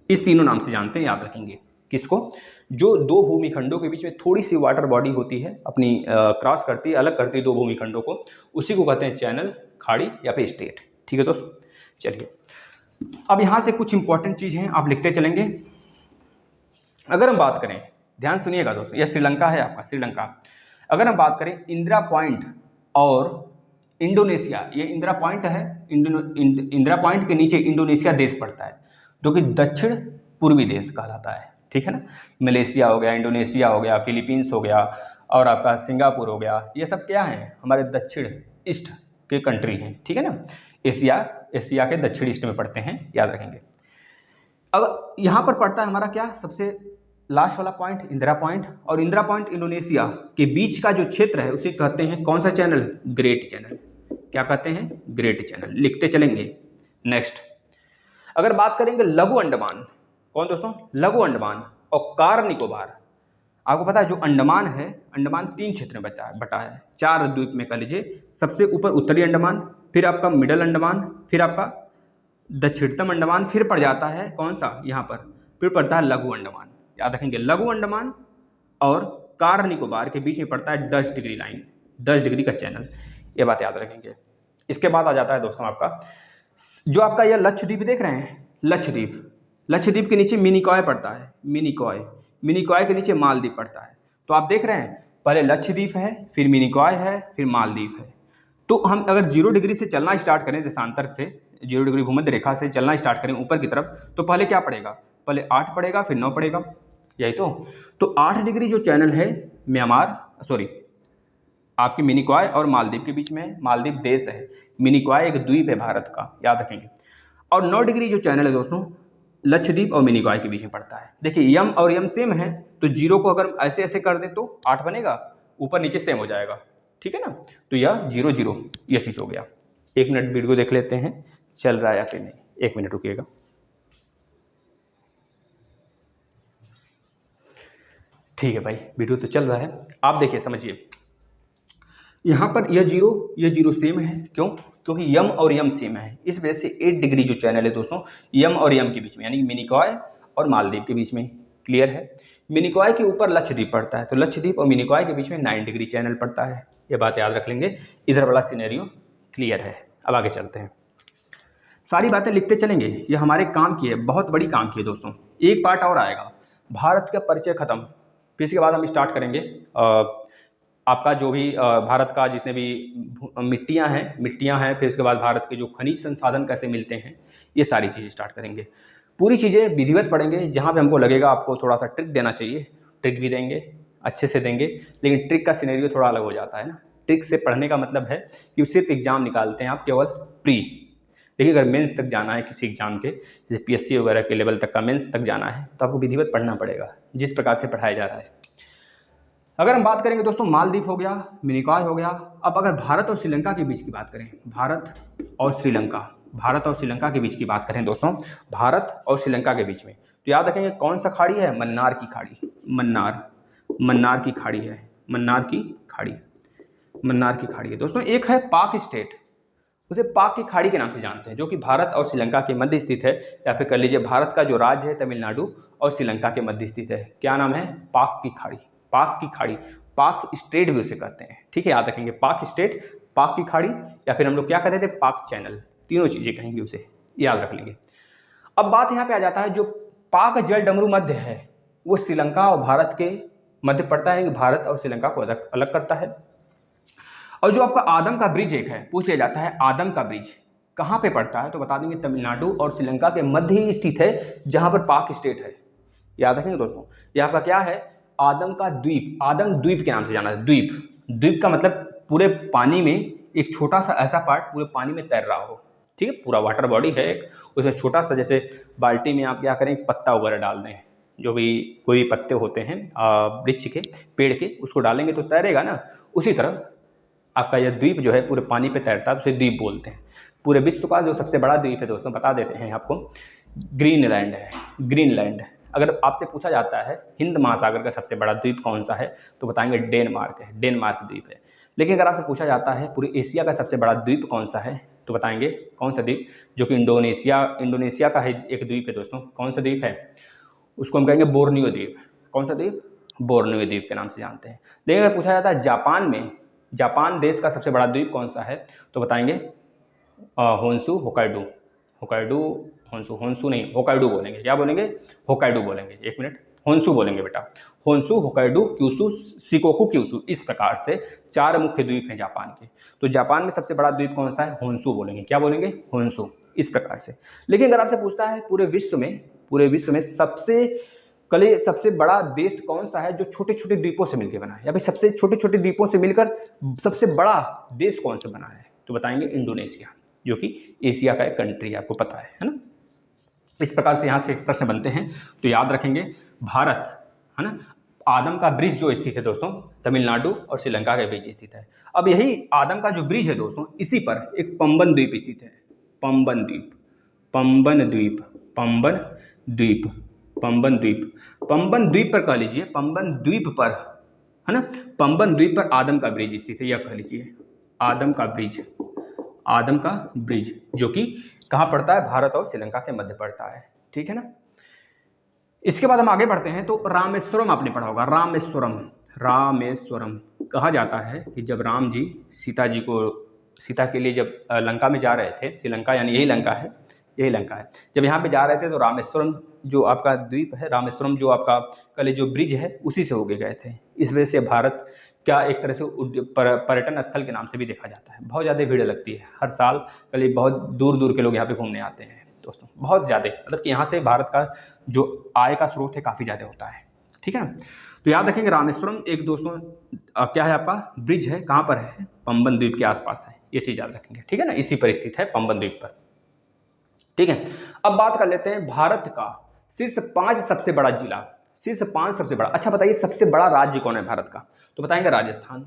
इस तीनों नाम से जानते हैं। याद रखेंगे किसको? जो दो भूमिखंडों के बीच में थोड़ी सी वाटर बॉडी होती है, अपनी क्रॉस करती है, अलग करती है दो भूमिखंडों को, उसी को कहते हैं चैनल, खाड़ी या फिर स्टेट, ठीक है दोस्तों। चलिए अब यहाँ से कुछ इंपॉर्टेंट चीज़ हैं, आप लिखते चलेंगे। अगर हम बात करें, ध्यान सुनिएगा दोस्तों, यह श्रीलंका है आपका, श्रीलंका। अगर हम बात करें इंदिरा पॉइंट और इंडोनेशिया, ये इंदिरा पॉइंट है, इंदिरा पॉइंट के नीचे इंडोनेशिया देश पड़ता है, जो कि दक्षिण पूर्वी देश कहलाता है, ठीक है ना। मलेशिया हो गया, इंडोनेशिया हो गया, फिलीपींस हो गया, और आपका सिंगापुर हो गया, ये सब क्या है? हमारे दक्षिण ईस्ट के कंट्री हैं, ठीक है ना। एशिया के दक्षिण ईस्ट में पड़ते हैं, याद रखेंगे। अब यहाँ पर पड़ता है हमारा क्या, सबसे लास्ट वाला पॉइंट इंदिरा पॉइंट, और इंदिरा पॉइंट इंडोनेशिया के बीच का जो क्षेत्र है उसे कहते हैं कौन सा चैनल? Great channel. क्या कहते हैं? ग्रेट चैनल, लिखते चलेंगे। नेक्स्ट अगर बात करेंगे लघु अंडमान, कौन दोस्तों? लघु अंडमान और कार निकोबार। आपको पता है जो अंडमान है, अंडमान 3 क्षेत्र में बटा है, 4 द्वीप में कह लीजिए। सबसे ऊपर उत्तरी अंडमान, फिर आपका मिडल अंडमान, फिर आपका दक्षिणतम अंडमान, फिर पड़ जाता है कौन सा? यहाँ पर फिर पड़ता है लघु अंडमान। याद रखेंगे लघु अंडमान और कार निकोबार के बीच में पड़ता है 10 डिग्री लाइन, 10 डिग्री का चैनल, ये बात याद रखेंगे। इसके बाद आ जाता है दोस्तों आपका जो आपका यह लक्षद्वीप देख रहे हैं, लक्षद्वीप के नीचे मिनिकॉय पड़ता है, मिनिकॉय के नीचे मालदीव पड़ता है। तो आप देख रहे हैं पहले लक्षद्वीप है, फिर मिनिकॉय है, फिर मालदीव है। तो हम अगर 0 डिग्री से चलना स्टार्ट करें, देशांतर से 0 डिग्री भूमध्य रेखा से चलना स्टार्ट करें ऊपर की तरफ, तो पहले क्या पड़ेगा? पहले 8 पड़ेगा, फिर 9 पड़ेगा, यही तो 8 डिग्री जो चैनल है आपकी मिनिकॉय और मालदीव के बीच में, मालदीव देश है, मिनिकॉय एक द्वीप है भारत का, याद रखेंगे। और 9 डिग्री जो चैनल है दोस्तों लक्षद्वीप और मिनिकॉय के बीच में पड़ता है। देखिए यम और यम सेम है, तो जीरो को अगर ऐसे ऐसे कर दें तो 8 बनेगा, ऊपर नीचे सेम हो जाएगा, ठीक है ना। तो यह 0 0 यह चीज़ हो गया। 1 मिनट वीडियो देख लेते हैं चल रहा है या फिर नहीं, 1 मिनट रुकिएगा। ठीक है भाई, वीडियो तो चल रहा है, आप देखिए समझिए। यहाँ पर यह जीरो सेम है, क्यों? क्योंकि यम और यम सेम है, इस वजह से 8 डिग्री जो चैनल है दोस्तों यम और यम के बीच में, यानी मिनिकॉय और मालदीव के बीच में, क्लियर है। मिनिकॉय के ऊपर लक्षद्वीप पड़ता है, तो लक्षद्वीप और मिनिकॉय के बीच में 9 डिग्री चैनल पड़ता है, ये बात याद रख लेंगे। इधर वाला सिनेरियो क्लियर है। अब आगे चलते हैं, सारी बातें लिखते चलेंगे, ये हमारे काम की है, बहुत बड़ी काम की है दोस्तों। एक पार्ट और आएगा, भारत का परिचय खत्म, फिर इसके बाद हम स्टार्ट करेंगे आपका जो भी भारत का जितने भी मिट्टियाँ हैं, फिर उसके बाद भारत के जो खनिज संसाधन कैसे मिलते हैं, ये सारी चीज़ें स्टार्ट करेंगे। पूरी चीज़ें विधिवत पढ़ेंगे, जहाँ पे हमको लगेगा आपको थोड़ा सा ट्रिक देना चाहिए, ट्रिक भी देंगे, अच्छे से देंगे, लेकिन ट्रिक का सिनेरियो थोड़ा अलग हो जाता है ना। ट्रिक से पढ़ने का मतलब है कि सिर्फ एग्जाम निकालते हैं आप केवल प्री, लेकिन अगर मेंस तक जाना है किसी एग्जाम के, जैसे पीएससी वगैरह के लेवल तक का मेंस तक जाना है, तो आपको विधिवत पढ़ना पड़ेगा जिस प्रकार से पढ़ाया जा रहा है। अगर हम बात करेंगे दोस्तों, मालदीव हो गया, मिनिकॉय हो गया। अब अगर भारत और श्रीलंका के बीच की बात करें, भारत और श्रीलंका के बीच की बात करें दोस्तों, भारत और श्रीलंका के बीच में, तो याद रखेंगे कौन सा खाड़ी है? मन्नार की खाड़ी, मन्नार की खाड़ी है, मन्नार की खाड़ी है दोस्तों। एक है पाक स्टेट, उसे पाक की खाड़ी के नाम से जानते हैं, जो कि भारत और श्रीलंका के मध्य स्थित है, या फिर कर लीजिए भारत का जो राज्य है तमिलनाडु और श्रीलंका के मध्य स्थित है। क्या नाम है? पाक की खाड़ी, पाक की खाड़ी, पाक स्टेट भी उसे कहते हैं, ठीक है, याद रखेंगे, पाक स्टेट, पाक की खाड़ी, या फिर हम लोग क्या कहते थे? पाक चैनल, तीनों चीज़ें कहेंगे उसे, याद रख लेंगे। अब बात यहाँ पे आ जाता है, जो पाक जल डमरू मध्य है वो श्रीलंका और भारत के मध्य पड़ता है, भारत और श्रीलंका को अलग करता है। और जो आपका आदम का ब्रिज एक है, पूछ लिया जाता है आदम का ब्रिज कहाँ पे पड़ता है, तो बता देंगे तमिलनाडु और श्रीलंका के मध्य ही स्थित है, जहाँ पर पाक स्टेट है, याद रखेंगे दोस्तों। ये आपका क्या है? आदम का द्वीप, आदम द्वीप के नाम से जाना है। द्वीप का मतलब पूरे पानी में एक छोटा सा ऐसा पार्ट पूरे पानी में तैर रहा हो, ठीक है, पूरा वाटर बॉडी है एक, उसमें छोटा सा, जैसे बाल्टी में आप क्या करें, एक पत्ता वगैरह डाल दें, जो भी कोई पत्ते होते हैं वृक्ष के, पेड़ के, उसको डालेंगे तो तैरेगा ना, उसी तरह आपका यह द्वीप जो है पूरे पानी पे तैरता है, उसे द्वीप बोलते हैं। पूरे विश्व का जो सबसे बड़ा द्वीप है दोस्तों, बता देते हैं आपको, ग्रीनलैंड है, ग्रीनलैंड। अगर आपसे पूछा जाता है हिंद महासागर का सबसे बड़ा द्वीप कौन सा है, तो बताएंगे डेनमार्क है, डेनमार्क द्वीप है। लेकिन अगर आपसे पूछा जाता है पूरे एशिया का सबसे बड़ा द्वीप कौन सा है, तो बताएंगे कौन सा द्वीप, जो कि इंडोनेशिया का है एक द्वीप है दोस्तों। कौन सा द्वीप है? उसको हम कहेंगे बोर्नियो द्वीप। कौन सा द्वीप? बोर्नियो द्वीप के नाम से जानते हैं। लेकिन अगर पूछा जाता है जापान देश का सबसे बड़ा द्वीप कौन सा है, तो बताएंगे होन्शु, होकाइडो बोलेंगे। क्या बोलेंगे? होकाइडो बोलेंगे। 1 मिनट, होन्शु बोलेंगे बेटा, होन्शु, होकाइडो, क्यूशु, शिकोकु क्यूशु, इस प्रकार से 4 मुख्य द्वीप हैं जापान के। तो जापान में सबसे बड़ा द्वीप कौन सा है? होन्शु बोलेंगे। क्या बोलेंगे? होन्शु, इस प्रकार से। लेकिन अगर आपसे पूछता है पूरे विश्व में सबसे बड़ा देश कौन सा है जो छोटे छोटे द्वीपों से मिलकर बना है, या फिर सबसे छोटे छोटे द्वीपों से मिलकर सबसे बड़ा देश कौन सा बना है, तो बताएंगे इंडोनेशिया, जो कि एशिया का एक कंट्री है, आपको पता है ना। इस प्रकार से यहाँ से प्रश्न बनते हैं, तो याद रखेंगे भारत, है ना, आदम का ब्रिज जो स्थित है दोस्तों तमिलनाडु और श्रीलंका के बीच स्थित है। अब यही आदम का जो ब्रिज है दोस्तों, इसी पर एक पंबन द्वीप स्थित है, पंबन द्वीप पर कह लीजिए, पंबन द्वीप पर, है ना, पंबन द्वीप पर आदम का ब्रिज स्थित है, यह कह लीजिए आदम का ब्रिज, जो कि कहाँ पड़ता है? भारत और श्रीलंका के मध्य पड़ता है, ठीक है ना। इसके बाद हम आगे बढ़ते हैं, तो रामेश्वरम आपने पढ़ा होगा। रामेश्वरम कहा जाता है कि जब राम जी सीता के लिए जब लंका में जा रहे थे, श्रीलंका यानी यही लंका है, जब यहाँ पे जा रहे थे, तो रामेश्वरम जो आपका द्वीप है, रामेश्वरम जो आपका कल जो ब्रिज है, उसी से होके गए थे। इस वजह से भारत क्या एक तरह से पर्यटन स्थल के नाम से भी देखा जाता है। बहुत ज़्यादा भीड़ लगती है हर साल, कल बहुत दूर के लोग यहाँ पे घूमने आते हैं दोस्तों, बहुत ज़्यादा, मतलब कि यहाँ से भारत का जो आय का स्रोत है काफ़ी ज़्यादा होता है, ठीक है ना। तो याद रखेंगे रामेश्वरम एक दोस्तों क्या है आपका ब्रिज है, कहाँ पर है? पंबन द्वीप के आसपास है, ये चीज़ याद रखेंगे, ठीक है ना, इसी पर स्थित है पंबन द्वीप पर, ठीक है। अब बात कर लेते हैं भारत का शीर्ष 5 सबसे बड़ा जिला, शीर्ष 5 सबसे बड़ा। अच्छा बताइए सबसे बड़ा राज्य कौन है भारत का, तो बताएंगे राजस्थान।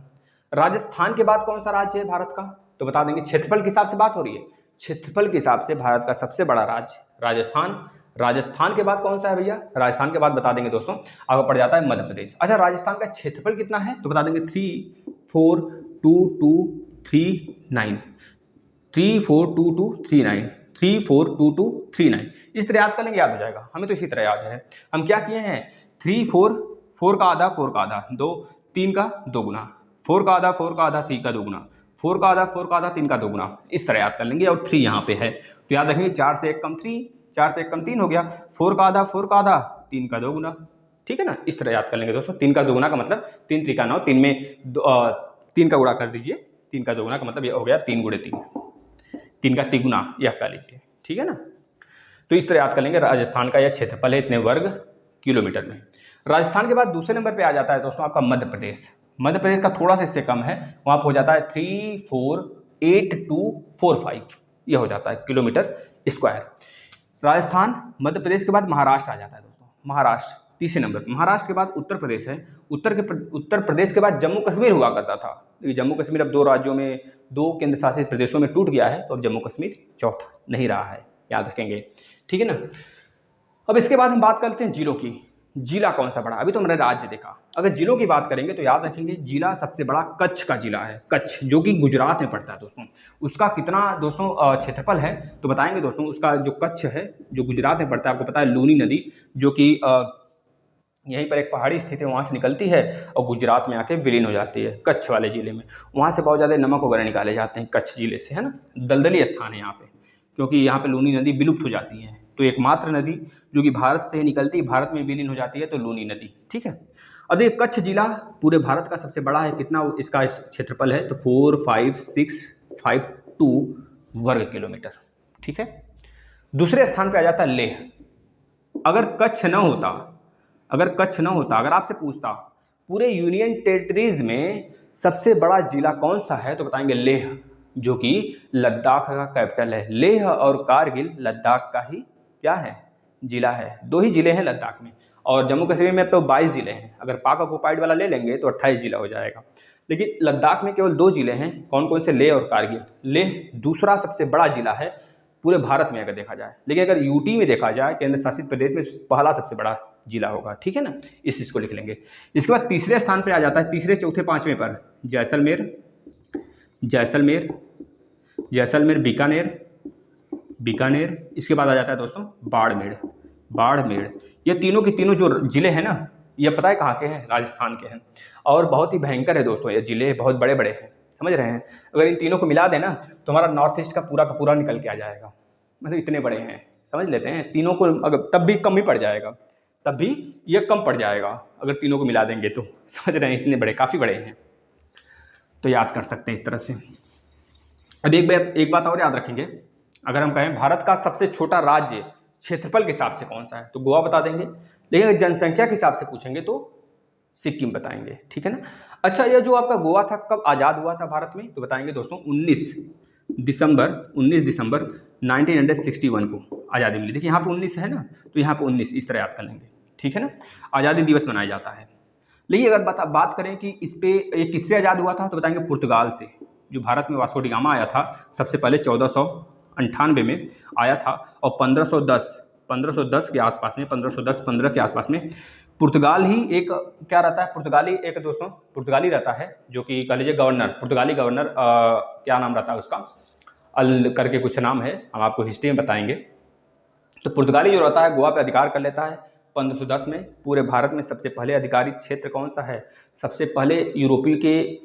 राजस्थान के बाद कौन सा राज्य है भारत का, तो बता देंगे। क्षेत्रफल के हिसाब से बात हो रही है, क्षेत्रफल के हिसाब से भारत का सबसे बड़ा राज्य राजस्थान। राजस्थान के बाद कौन सा है भैया, राजस्थान के बाद बता देंगे दोस्तों आगे पड़ जाता है मध्य प्रदेश। अच्छा राजस्थान का क्षेत्रफल कितना है, तो बता देंगे 3422339, 3422339। इस तरह याद कर लेंगे, याद हो जाएगा। हमें तो इसी तरह याद है। हम क्या किए हैं, 3 4 का आधा 4 का आधा 2, 3 का 2 गुना, 4 का आधा 4 का आधा 3 का 2 गुना, 4 का आधा 4 का आधा 3 का 2 गुना, इस तरह याद कर लेंगे। और 3 यहाँ पे है तो याद रखेंगे 4 से 1 कम 3, 4 से 1 कम 3 हो गया, 4 का आधा 4 का आधा 3 का 2 गुना, ठीक है ना। इस तरह याद कर लेंगे दोस्तों। 3 का 2 गुना का मतलब 3 3 का 9, 3 में 3 का गुणा कर दीजिए, 3 का 2 गुना का मतलब ये हो गया 3 गुणे 3, 3 का तिगुना यह कर लीजिए, ठीक है ना। तो इस तरह याद कर लेंगे। राजस्थान का यह क्षेत्रफल है इतने वर्ग किलोमीटर में। राजस्थान के बाद दूसरे नंबर पे आ जाता है दोस्तों आपका मध्य प्रदेश। मध्य प्रदेश का थोड़ा सा इससे कम है, वहाँ पर हो जाता है 348245, यह हो जाता है किलोमीटर स्क्वायर। राजस्थान, मध्य प्रदेश के बाद महाराष्ट्र आ जाता है दोस्तों। महाराष्ट्र तीसरे नंबर पर। महाराष्ट्र के बाद उत्तर प्रदेश है। उत्तर प्रदेश के बाद जम्मू कश्मीर हुआ करता था। जम्मू कश्मीर अब 2 राज्यों में, 2 केंद्र शासित प्रदेशों में टूट गया है, तो अब जम्मू कश्मीर चौथा नहीं रहा है, याद रखेंगे, ठीक है ना। अब इसके बाद हम बात करते हैं जिलों की। जिला कौन सा बड़ा, अभी तो हमने राज्य देखा। अगर जिलों की बात करेंगे तो याद रखेंगे जिला सबसे बड़ा कच्छ का जिला है, कच्छ जो कि गुजरात में पड़ता है दोस्तों। उसका कितना दोस्तों क्षेत्रफल है, तो बताएंगे दोस्तों। उसका जो कच्छ है जो गुजरात में पड़ता है, आपको पता है लूनी नदी जो कि यहीं पर एक पहाड़ी स्थित है, वहाँ से निकलती है और गुजरात में आके विलीन हो जाती है कच्छ वाले ज़िले में। वहाँ से बहुत ज़्यादा नमक वगैरह निकाले जाते हैं कच्छ ज़िले से, है ना। दलदली स्थान है यहाँ पे, क्योंकि यहाँ पे लूनी नदी विलुप्त हो जाती है। तो एकमात्र नदी जो कि भारत से ही निकलती है, भारत में विलीन हो जाती है, तो लूनी नदी, ठीक है। अब ये कच्छ जिला पूरे भारत का सबसे बड़ा है। कितना इसका क्षेत्रफल है, तो 45652 वर्ग किलोमीटर, ठीक है। दूसरे स्थान पे आ जाता है लेह। अगर कच्छ न होता, अगर आपसे पूछता पूरे यूनियन टेरिटरीज में सबसे बड़ा जिला कौन सा है, तो बताएंगे लेह, जो कि लद्दाख का कैपिटल है। लेह और कारगिल लद्दाख का ही क्या है, जिला है। 2 ही जिले हैं लद्दाख में, और जम्मू कश्मीर में तो 22 जिले हैं। अगर पाक ऑक्युपाइड वाला ले लेंगे तो 28 जिला हो जाएगा, लेकिन लद्दाख में केवल 2 जिले हैं। कौन कौन से, लेह और कारगिल। लेह दूसरा सबसे बड़ा जिला है पूरे भारत में अगर देखा जाए, लेकिन अगर यूटी में देखा जाए, केंद्र शासित प्रदेश में, पहला सबसे बड़ा जिला होगा, ठीक है ना। इस चीज़ को लिख लेंगे। इसके बाद तीसरे स्थान पर आ जाता है, तीसरे चौथे पाँचवें पर जैसलमेर, बीकानेर। इसके बाद आ जाता है दोस्तों बाड़मेर। ये तीनों के तीनों जो जिले हैं ना, ये पता है कहाँ के हैं, राजस्थान के हैं। और बहुत ही भयंकर है दोस्तों, ये जिले बहुत बड़े बड़े हैं, समझ रहे हैं। अगर इन तीनों को मिला देना तो हमारा नॉर्थ ईस्ट का पूरा निकल के आ जाएगा, मतलब इतने बड़े हैं, समझ लेते हैं। तीनों को अगर तब भी कम ही पड़ जाएगा, तब भी ये कम पड़ जाएगा अगर तीनों को मिला देंगे तो, समझ रहे हैं, इतने बड़े, काफ़ी बड़े हैं, तो याद कर सकते हैं इस तरह से। अब एक बात और याद रखेंगे। अगर हम कहें भारत का सबसे छोटा राज्य क्षेत्रफल के हिसाब से कौन सा है, तो गोवा बता देंगे। लेकिन अगर जनसंख्या के हिसाब से पूछेंगे तो सिक्किम बताएंगे, ठीक है ना। अच्छा, ये जो आपका गोवा था कब आज़ाद हुआ था भारत में, तो बताएंगे दोस्तों 19 दिसंबर 1961 को आज़ादी मिली। देखिए यहाँ पे 19 है ना, तो यहाँ पे 19 इस तरह याद कर लेंगे, ठीक है ना। आज़ादी दिवस मनाया जाता है। लेकिन अगर बात करें कि इस पे ये किससे आज़ाद हुआ था, तो बताएंगे पुर्तगाल से। जो भारत में वास्को डी गामा आया था सबसे पहले 1498 में आया था, और 1510 के आसपास में, 1510-15 के आसपास में पुर्तगाल ही एक क्या रहता है, पुर्तगाली रहता है, जो कि कह लीजिए पुर्तगाली गवर्नर क्या नाम रहता है उसका, अल करके कुछ नाम है, हम आपको हिस्ट्री में बताएंगे। तो पुर्तगाली जो रहता है गोवा पे अधिकार कर लेता है 1510 में। पूरे भारत में सबसे पहले अधिकारित क्षेत्र कौन सा है, सबसे पहले यूरोपीय के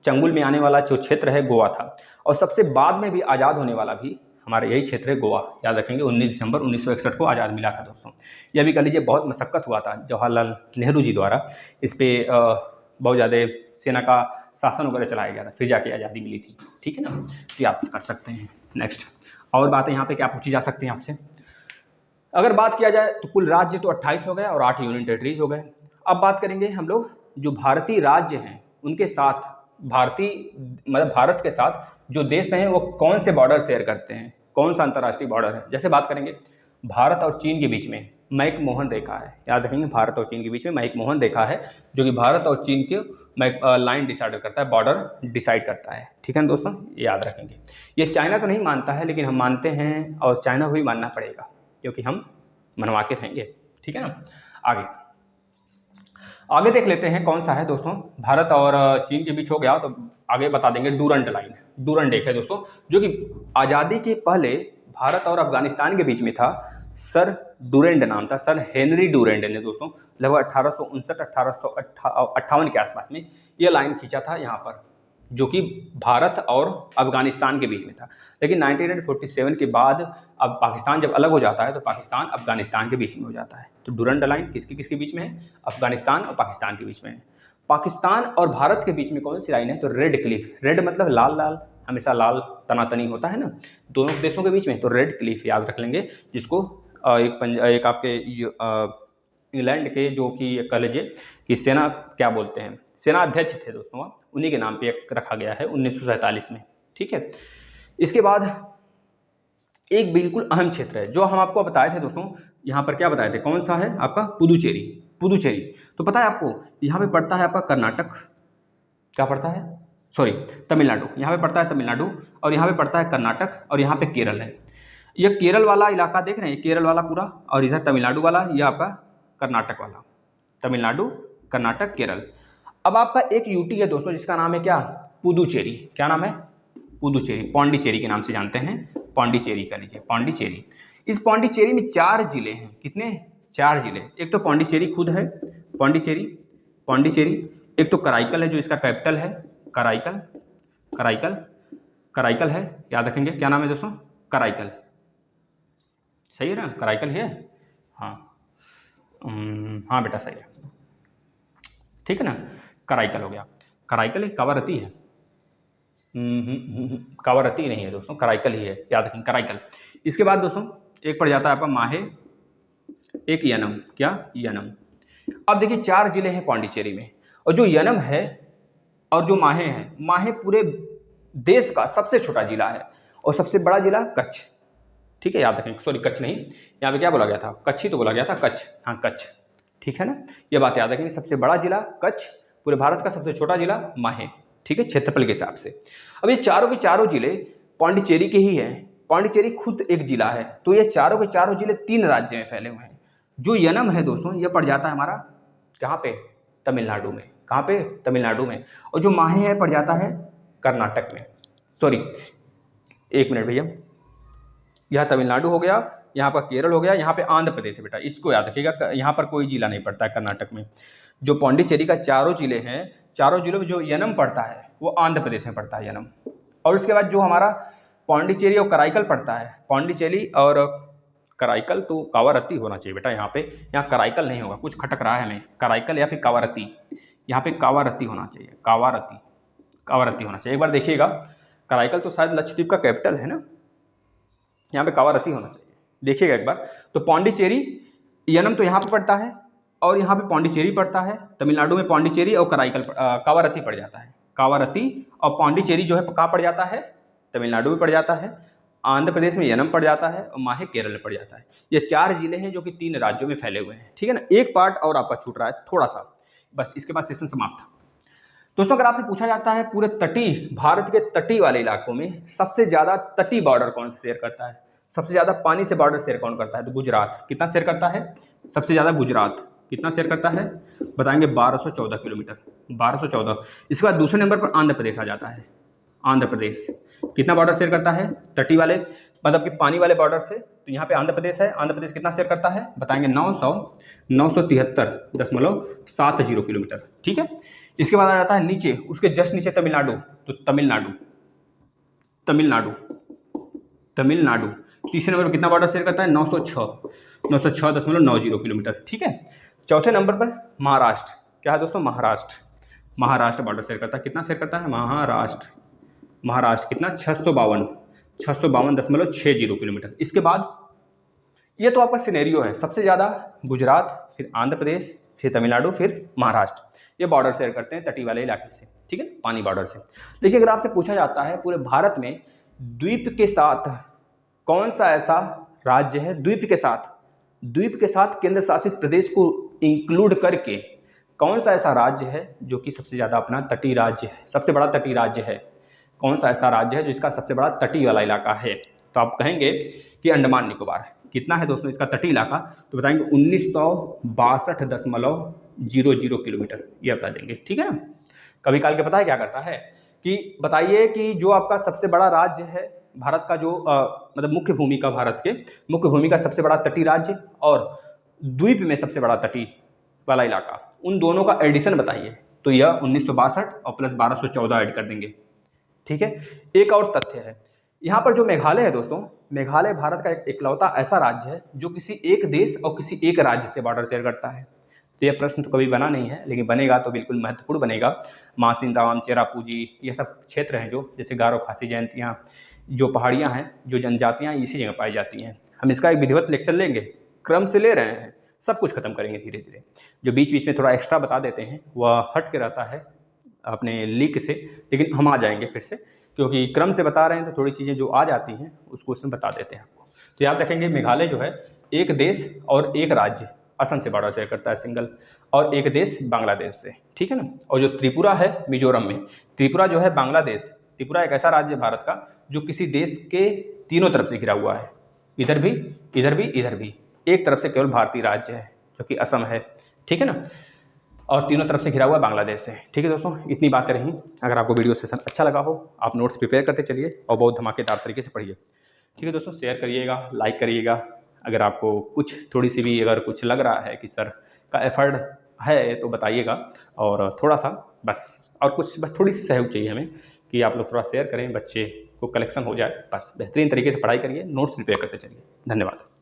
चंगुल में आने वाला जो क्षेत्र है गोवा था, और सबसे बाद में भी आज़ाद होने वाला भी हमारा यही क्षेत्र है गोवा, याद रखेंगे। 19 दिसंबर 1961 को आज़ाद मिला था दोस्तों। यह भी कह लीजिए बहुत मशक्क़त हुआ था जवाहरलाल नेहरू जी द्वारा, इस पर बहुत ज़्यादा सेना का शासन वगैरह चलाया गया था, फिर जाके आज़ादी मिली थी, ठीक है ना। तो याद कर सकते हैं। नेक्स्ट और बातें यहाँ पे क्या पूछी जा सकती हैं आपसे। अगर बात किया जाए तो कुल राज्य तो 28 हो गए और 8 यूनियन टेरिटरीज हो गए। अब बात करेंगे हम लोग जो भारतीय राज्य हैं उनके साथ, भारत के साथ जो देश हैं वो कौन से बॉर्डर शेयर करते हैं, कौन सा अंतर्राष्ट्रीय बॉर्डर है। जैसे बात करेंगे भारत और चीन के बीच में मैकमोहन रेखा है। याद रखेंगे, भारत और चीन के बीच में मैकमोहन रेखा है, जो कि भारत और चीन के लाइन डिसाइड करता है, बॉर्डर डिसाइड करता है। ठीक है ना दोस्तों, याद रखेंगे। ये चाइना तो नहीं मानता है, लेकिन हम मानते हैं और चाइना को भी मानना पड़ेगा, क्योंकि हम मनवा के रहेंगे। ठीक है ना। आगे देख लेते हैं कौन सा है दोस्तों। भारत और चीन के बीच हो गया, तो आगे बता देंगे डूरंड लाइन। डूरंड एक है दोस्तों, जो कि आज़ादी के पहले भारत और अफगानिस्तान के बीच में था। सर डूरेंड नाम था, सर हेनरी डूरेंड ने दोस्तों लगभग 1859-1858 के आसपास में ये लाइन खींचा था यहाँ पर, जो कि भारत और अफगानिस्तान के बीच में था। लेकिन 1947 के बाद अब पाकिस्तान जब अलग हो जाता है, तो पाकिस्तान अफगानिस्तान के बीच में हो जाता है। तो डूरंड लाइन किसके बीच में है? अफगानिस्तान और पाकिस्तान के बीच में है। पाकिस्तान और भारत के बीच में कौन सी लाइन है? तो रेड क्लिफ। रेड मतलब लाल लाल, हमेशा लाल तनातनी होता है ना दोनों देशों के बीच में, तो रेड क्लिफ याद रख लेंगे, जिसको एक आपके इंग्लैंड के जो कि कह लीजिए कि सेना क्या बोलते हैं, सेना अध्यक्ष थे दोस्तों, उन्हीं के नाम पे रखा गया है 1947 में। ठीक है। इसके बाद एक बिल्कुल अहम क्षेत्र है जो हम आपको बताए थे दोस्तों, यहाँ पर क्या बताए थे, कौन सा है आपका? पुदुचेरी। पुदुचेरी तो पता है आपको, यहाँ पे पड़ता है आपका कर्नाटक, क्या पड़ता है, सॉरी तमिलनाडु। यहाँ पे पड़ता है तमिलनाडु, और यहाँ पे पड़ता है कर्नाटक, और यहाँ पे केरल है। ये केरल वाला इलाका देख रहे हैं, केरल वाला पूरा, और इधर तमिलनाडु वाला, ये आपका कर्नाटक वाला। तमिलनाडु, कर्नाटक, केरल। अब आपका एक यूटी है दोस्तों, जिसका नाम है क्या? पुदुचेरी। क्या नाम है? पुदुचेरी। पौंडीचेरी के नाम से जानते हैं, पौंडीचेरी कह लीजिए, पौंडीचेरी। इस पौंडीचेरी में 4 जिले हैं। कितने? 4 जिले। एक तो पौंडीचेरी खुद है, पौंडीचेरी। एक तो कराईकल है, जो इसका कैपिटल है, कराईकल है, याद रखेंगे। क्या नाम है दोस्तों? कराईकल। सही है ना? कराईकल है। हाँ बेटा सही है, ठीक है ना। कराईकल हो गया। कराईकल एक कावारती है, कावारती नहीं है दोस्तों, कराईकल ही है, याद रखें कराईकल। इसके बाद दोस्तों एक पड़ जाता है आपका माहे, एक यनम। क्या? यनम। अब देखिए 4 जिले हैं पौंडीचेरी में, और जो यनम है और जो माहे है, माहे पूरे देश का सबसे छोटा जिला है, और सबसे बड़ा जिला कच्छ। ठीक है, याद रखें, सॉरी कच्छ नहीं, यहाँ पे क्या बोला गया था? कच्छ ही तो बोला गया था, कच्छ। हाँ कच्छ, ठीक है ना। ये बात याद रखेंगे, सबसे बड़ा जिला कच्छ, पूरे भारत का सबसे छोटा जिला माहे। ठीक है, क्षेत्रफल के हिसाब से। अब ये चारों के चारों जिले पौंडीचेरी के ही हैं। पौंडीचेरी खुद एक जिला है, तो ये चारों के चारों जिले 3 राज्य में फैले हुए हैं। जो यनम है दोस्तों, ये पड़ जाता है हमारा कहाँ पे? तमिलनाडु में। कहाँ पे? तमिलनाडु में। और जो माहे है पड़ जाता है कर्नाटक में। सॉरी एक मिनट भैया, यह तमिलनाडु हो गया, यहाँ पर केरल हो गया, यहाँ पे आंध्र प्रदेश है बेटा, इसको याद रखिएगा। यहाँ पर कोई जिला नहीं पड़ता है कर्नाटक में। जो पौंडीचेरी का चारों जिले हैं, चारों जिलों में जो यनम पड़ता है वो आंध्र प्रदेश में पड़ता है, यनम। और उसके बाद जो हमारा पौंडीचेरी और कराईकल पड़ता है, पौंडीचेरी और कराईकल तो कावारती होना चाहिए बेटा, यहाँ पे, यहाँ कराईकल नहीं होगा, कुछ खटक रहा है हमें, कराईकल या फिर कावारती, यहाँ पे कावारती होना चाहिए, कावारती होना चाहिए। एक बार देखिएगा, कराईकल तो शायद लक्षद्वीप का कैपिटल है ना, यहाँ पे कावारती होना चाहिए, देखिएगा एक बार। तो पौंडीचेरी, यनम तो यहाँ पे पड़ता है, और यहाँ पे पौंडीचेरी पड़ता है, तमिलनाडु में पौंडीचेरी और कराईकल कावारती पड़ जाता है, कावारती। और पौंडीचेरी जो है कहाँ पड़ जाता है? तमिलनाडु में पड़ जाता है, आंध्र प्रदेश में यनम पड़ जाता है, और माहे केरल में पड़ जाता है। ये 4 जिले हैं जो कि 3 राज्यों में फैले हुए हैं। ठीक है ना। एक पार्ट और आपका छूट रहा है थोड़ा सा, बस इसके बाद सेशन समाप्त। दोस्तों अगर आपसे पूछा जाता है पूरे तटीय, भारत के तटीय वाले इलाकों में सबसे ज़्यादा तटीय बॉर्डर कौन से शेयर करता है, सबसे ज़्यादा पानी से बॉर्डर शेयर कौन करता है? तो गुजरात। कितना शेयर करता है? सबसे ज़्यादा गुजरात। कितना शेयर करता है? बताएंगे 1214 किलोमीटर, 1214। इसके बाद दूसरे नंबर पर आंध्र प्रदेश आ जाता है। आंध्र प्रदेश कितना बॉर्डर शेयर करता है तटीय वाले, मतलब कि पानी वाले बॉर्डर से? तो यहाँ पे आंध्र प्रदेश है, आंध्र प्रदेश कितना शेयर करता है? बताएंगे 973.70 किलोमीटर। ठीक है। इसके बाद आ जाता है नीचे, उसके जस्ट नीचे तमिलनाडु। तो तमिलनाडु तीसरे नंबर पर कितना बॉर्डर शेयर करता है? 906.90 किलोमीटर। ठीक है। चौथे नंबर पर महाराष्ट्र। क्या है दोस्तों? महाराष्ट्र बॉर्डर शेयर करता है। कितना शेयर करता है? महाराष्ट्र कितना? 652.60 किलोमीटर। इसके बाद ये तो आपका सिनेरियो है, सबसे ज़्यादा गुजरात, फिर आंध्र प्रदेश, फिर तमिलनाडु, फिर महाराष्ट्र, ये बॉर्डर शेयर करते हैं तटीय वाले इलाके से। ठीक है, पानी बॉर्डर से। देखिए अगर आपसे पूछा जाता है पूरे भारत में द्वीप के साथ कौन सा ऐसा राज्य है द्वीप के साथ केंद्र शासित प्रदेश को इंक्लूड करके कौन सा ऐसा राज्य है जो कि सबसे ज़्यादा अपना तटीय राज्य है, सबसे बड़ा तटीय राज्य है? कौन सा ऐसा राज्य है जो इसका सबसे बड़ा तटीय वाला इलाका है? तो आप कहेंगे कि अंडमान निकोबार। कितना है दोस्तों इसका तटीय इलाका? तो बताएंगे 1962.00 किलोमीटर, ये बता देंगे, ठीक है ना। कभी काल के पता है क्या करता है कि बताइए कि जो आपका सबसे बड़ा राज्य है भारत का, जो मतलब मुख्य भूमि का, भारत के मुख्य भूमि का सबसे बड़ा तटीय राज्य और द्वीप में सबसे बड़ा तटीय वाला इलाका, उन दोनों का एडिशन बताइए। तो यह 1962 और प्लस 1214 ऐड कर देंगे, ठीक है। एक और तथ्य है यहाँ पर, जो मेघालय है दोस्तों, मेघालय भारत का एक इकलौता ऐसा राज्य है जो किसी एक देश और किसी एक राज्य से बॉर्डर शेयर करता है। तो यह प्रश्न तो कभी बना नहीं है, लेकिन बनेगा तो बिल्कुल महत्वपूर्ण बनेगा। मासिन दावाम, चेरापूंजी, ये सब क्षेत्र हैं जो, जैसे गारो, खासी, जयंतियाँ, जो पहाड़ियाँ हैं, जो जनजातियाँ इसी जगह पाई जाती हैं। हम इसका एक विधिवत लेक्चर लेंगे, क्रम से ले रहे हैं, सब कुछ खत्म करेंगे धीरे धीरे। जो बीच बीच में थोड़ा एक्स्ट्रा बता देते हैं वह हट के रहता है अपने लीक से, लेकिन हम आ जाएंगे फिर से, क्योंकि क्रम से बता रहे हैं तो थोड़ी चीज़ें जो आ जाती हैं उसको उसमें बता देते हैं आपको। तो याद रखेंगे, मेघालय जो है एक देश और एक राज्य असम से बॉर्डर शेयर करता है सिंगल, और एक देश बांग्लादेश से, ठीक है ना। और जो त्रिपुरा है मिजोरम में, त्रिपुरा जो है बांग्लादेश, त्रिपुरा एक ऐसा राज्य है भारत का जो किसी देश के तीनों तरफ से घिरा हुआ है, इधर भी, इधर भी, इधर भी। एक तरफ से केवल भारतीय राज्य है जो कि असम है, ठीक है ना, और तीनों तरफ से घिरा हुआ बांग्लादेश से। ठीक है दोस्तों, इतनी बातें रहीं। अगर आपको वीडियो सेशन अच्छा लगा हो, आप नोट्स प्रिपेयर करते चलिए और बहुत धमाकेदार तरीके से पढ़िए। ठीक है दोस्तों, शेयर करिएगा, लाइक करिएगा। अगर आपको कुछ थोड़ी सी भी अगर कुछ लग रहा है कि सर का एफर्ट है तो बताइएगा, और थोड़ा सा बस, और कुछ बस थोड़ी सी सहयोग चाहिए हमें कि आप लोग थोड़ा शेयर करें, बच्चे को कलेक्शन हो जाए। बस बेहतरीन तरीके से पढ़ाई करिए, नोट्स प्रिपेयर करते चलिए। धन्यवाद।